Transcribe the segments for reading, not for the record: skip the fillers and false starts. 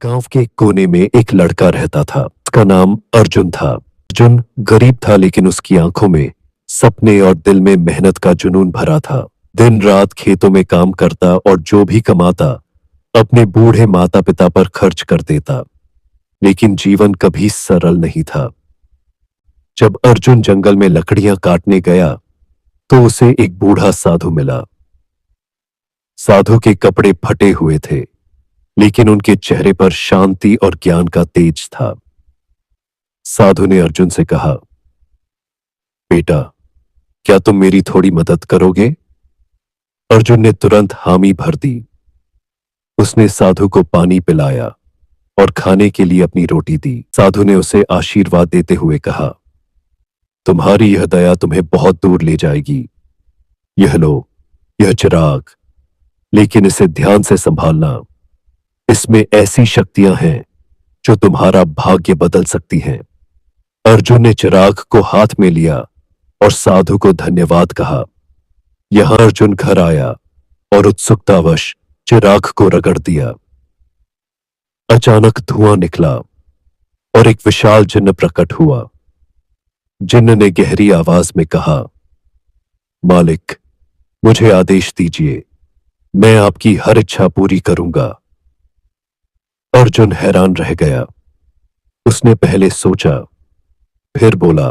गांव के कोने में एक लड़का रहता था। उसका नाम अर्जुन था। अर्जुन गरीब था, लेकिन उसकी आंखों में सपने और दिल में मेहनत का जुनून भरा था। दिन रात खेतों में काम करता और जो भी कमाता अपने बूढ़े माता पिता पर खर्च कर देता। लेकिन जीवन कभी सरल नहीं था। जब अर्जुन जंगल में लकड़ियां काटने गया तो उसे एक बूढ़ा साधु मिला। साधु के कपड़े फटे हुए थे, लेकिन उनके चेहरे पर शांति और ज्ञान का तेज था। साधु ने अर्जुन से कहा, बेटा, क्या तुम मेरी थोड़ी मदद करोगे? अर्जुन ने तुरंत हामी भर दी। उसने साधु को पानी पिलाया और खाने के लिए अपनी रोटी दी। साधु ने उसे आशीर्वाद देते हुए कहा, तुम्हारी यह दया तुम्हें बहुत दूर ले जाएगी। यह लो, यह चिराग, लेकिन इसे ध्यान से संभालना। इसमें ऐसी शक्तियां हैं जो तुम्हारा भाग्य बदल सकती हैं। अर्जुन ने चिराग को हाथ में लिया और साधु को धन्यवाद कहा। यहां अर्जुन घर आया और उत्सुकतावश चिराग को रगड़ दिया। अचानक धुआं निकला और एक विशाल जिन्न प्रकट हुआ। जिन्न ने गहरी आवाज में कहा, मालिक, मुझे आदेश दीजिए, मैं आपकी हर इच्छा पूरी करूंगा। अर्जुन हैरान रह गया। उसने पहले सोचा, फिर बोला,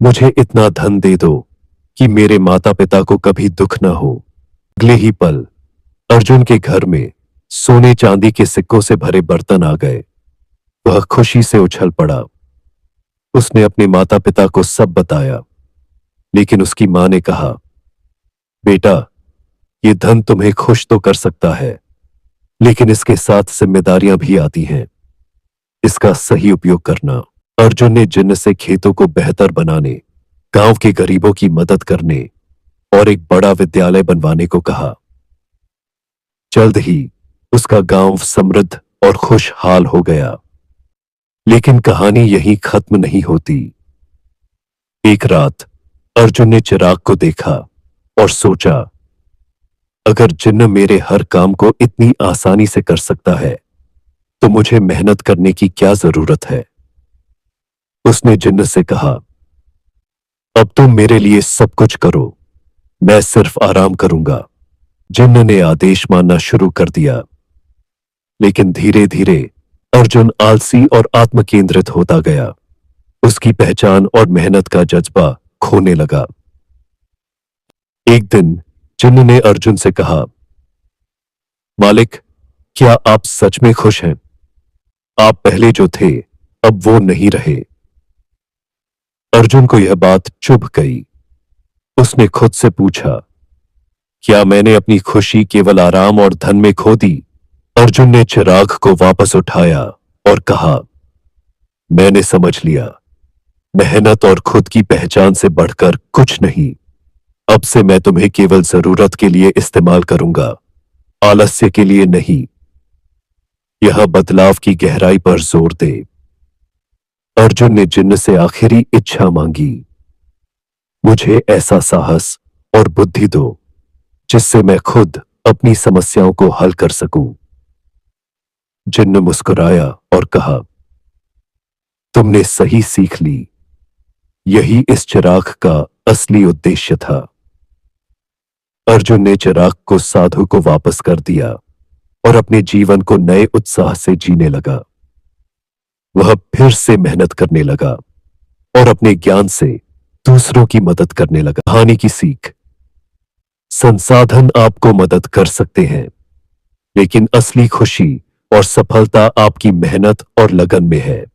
मुझे इतना धन दे दो कि मेरे माता पिता को कभी दुख ना हो। अगले ही पल अर्जुन के घर में सोने चांदी के सिक्कों से भरे बर्तन आ गए। वह खुशी से उछल पड़ा। उसने अपने माता पिता को सब बताया, लेकिन उसकी मां ने कहा, बेटा, ये धन तुम्हें खुश तो कर सकता है, लेकिन इसके साथ जिम्मेदारियां भी आती हैं। इसका सही उपयोग करना। अर्जुन ने जिन्न से खेतों को बेहतर बनाने, गांव के गरीबों की मदद करने और एक बड़ा विद्यालय बनवाने को कहा। जल्द ही उसका गांव समृद्ध और खुशहाल हो गया। लेकिन कहानी यहीं खत्म नहीं होती। एक रात अर्जुन ने चिराग को देखा और सोचा, अगर जिन्न मेरे हर काम को इतनी आसानी से कर सकता है तो मुझे मेहनत करने की क्या जरूरत है। उसने जिन्न से कहा, अब तुम मेरे लिए सब कुछ करो, मैं सिर्फ आराम करूंगा। जिन्न ने आदेश मानना शुरू कर दिया। लेकिन धीरे धीरे अर्जुन आलसी और आत्मकेंद्रित होता गया। उसकी पहचान और मेहनत का जज्बा खोने लगा। एक दिन जिन्न ने अर्जुन से कहा, मालिक, क्या आप सच में खुश हैं? आप पहले जो थे अब वो नहीं रहे। अर्जुन को यह बात चुभ गई। उसने खुद से पूछा, क्या मैंने अपनी खुशी केवल आराम और धन में खो दी? अर्जुन ने चिराग को वापस उठाया और कहा, मैंने समझ लिया, मेहनत और खुद की पहचान से बढ़कर कुछ नहीं। अब से मैं तुम्हें केवल जरूरत के लिए इस्तेमाल करूंगा, आलस्य के लिए नहीं। यह बदलाव की गहराई पर जोर दे। अर्जुन ने जिन्न से आखिरी इच्छा मांगी, मुझे ऐसा साहस और बुद्धि दो जिससे मैं खुद अपनी समस्याओं को हल कर सकूं। जिन्न मुस्कुराया और कहा, तुमने सही सीख ली। यही इस चिराग का असली उद्देश्य था। अर्जुन ने चिराग को साधु को वापस कर दिया और अपने जीवन को नए उत्साह से जीने लगा। वह फिर से मेहनत करने लगा और अपने ज्ञान से दूसरों की मदद करने लगा। कहानी की सीख, संसाधन आपको मदद कर सकते हैं, लेकिन असली खुशी और सफलता आपकी मेहनत और लगन में है।